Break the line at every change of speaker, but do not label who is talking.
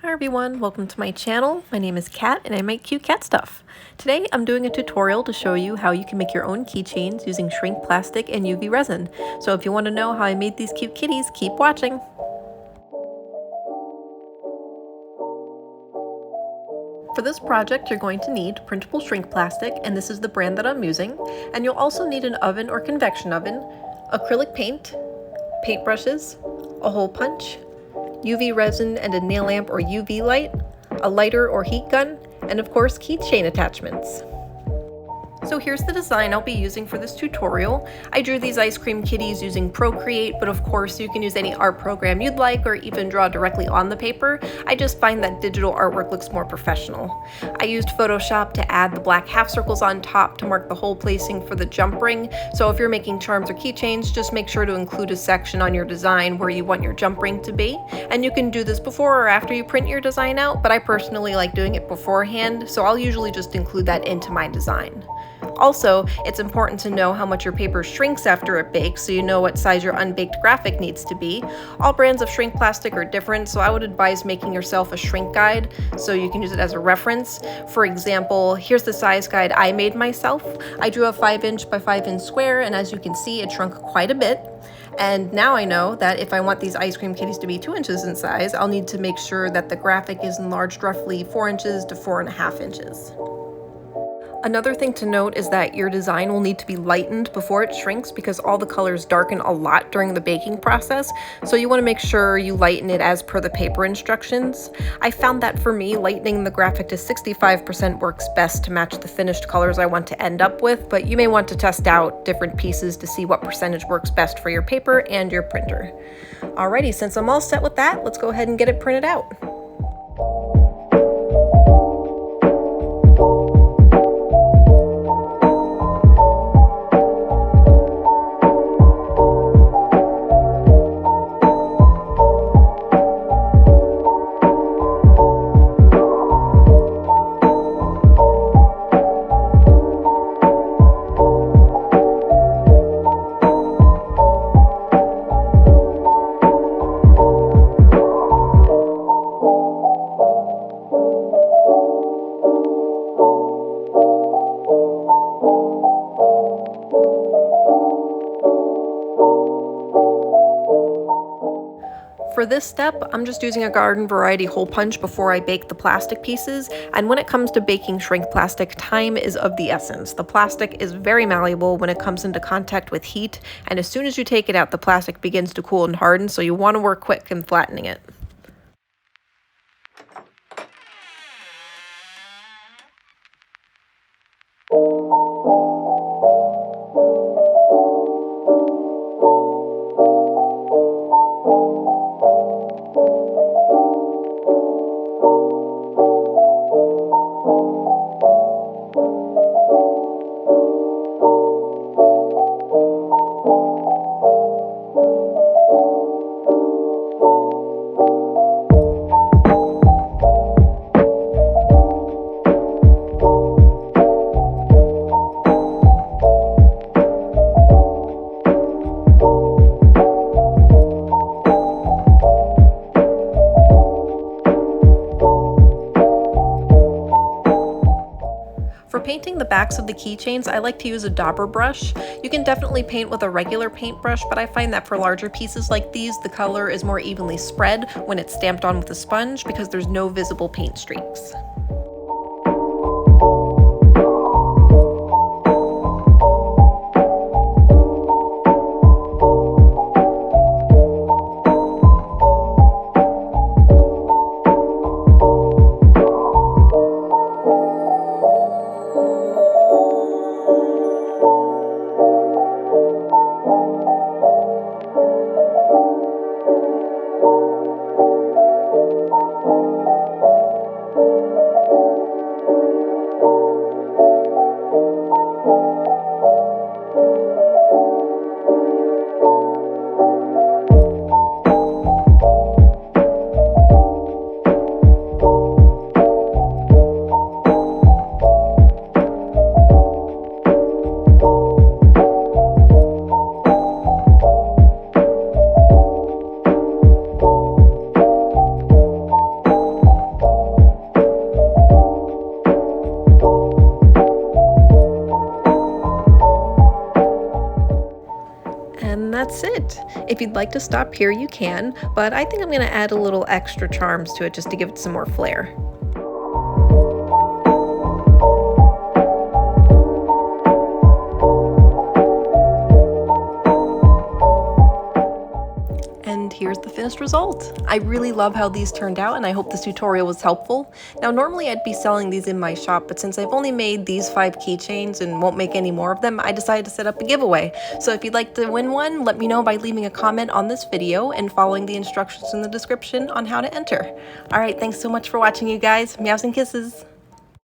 Hi everyone, welcome to my channel. My name is Kat and I make cute cat stuff. Today I'm doing a tutorial to show you how you can make your own keychains using shrink plastic and UV resin. So if you want to know how I made these cute kitties, keep watching. For this project you're going to need printable shrink plastic, and this is the brand that I'm using, and you'll also need an oven or convection oven, acrylic paint, paintbrushes, a hole punch, UV resin and a nail lamp or UV light, a lighter or heat gun, and of course keychain attachments. So here's the design I'll be using for this tutorial. I drew these ice cream kitties using Procreate, but of course you can use any art program you'd like or even draw directly on the paper. I just find that digital artwork looks more professional. I used Photoshop to add the black half circles on top to mark the hole placing for the jump ring. So if you're making charms or keychains, just make sure to include a section on your design where you want your jump ring to be. And you can do this before or after you print your design out, but I personally like doing it beforehand, so I'll usually just include that into my design. Also, it's important to know how much your paper shrinks after it bakes so you know what size your unbaked graphic needs to be. All brands of shrink plastic are different, so I would advise making yourself a shrink guide so you can use it as a reference. For example, here's the size guide I made myself. I drew a 5" by 5" square, and as you can see, it shrunk quite a bit. And now I know that if I want these ice cream kitties to be 2 inches in size, I'll need to make sure that the graphic is enlarged roughly 4 inches to 4.5 inches. Another thing to note is that your design will need to be lightened before it shrinks because all the colors darken a lot during the baking process, so you want to make sure you lighten it as per the paper instructions. I found that for me, lightening the graphic to 65% works best to match the finished colors I want to end up with, but you may want to test out different pieces to see what percentage works best for your paper and your printer. Alrighty, since I'm all set with that, let's go ahead and get it printed out. For this step, I'm just using a garden variety hole punch before I bake the plastic pieces, and when it comes to baking shrink plastic, time is of the essence. The plastic is very malleable when it comes into contact with heat, and as soon as you take it out, the plastic begins to cool and harden, so you want to work quick in flattening it. For painting the backs of the keychains, I like to use a dauber brush. You can definitely paint with a regular paintbrush, but I find that for larger pieces like these, the color is more evenly spread when it's stamped on with a sponge because there's no visible paint streaks. point. If you'd like to stop here, you can, but I think I'm going to add a little extra charms to it just to give it some more flair. And here's the finished result. I really love how these turned out, and I hope this tutorial was helpful. Now, normally I'd be selling these in my shop, but since I've only made these 5 keychains and won't make any more of them, I decided to set up a giveaway. So if you'd like to win one, let me know by leaving a comment on this video and following the instructions in the description on how to enter. Alright, thanks so much for watching, you guys. Meows and kisses!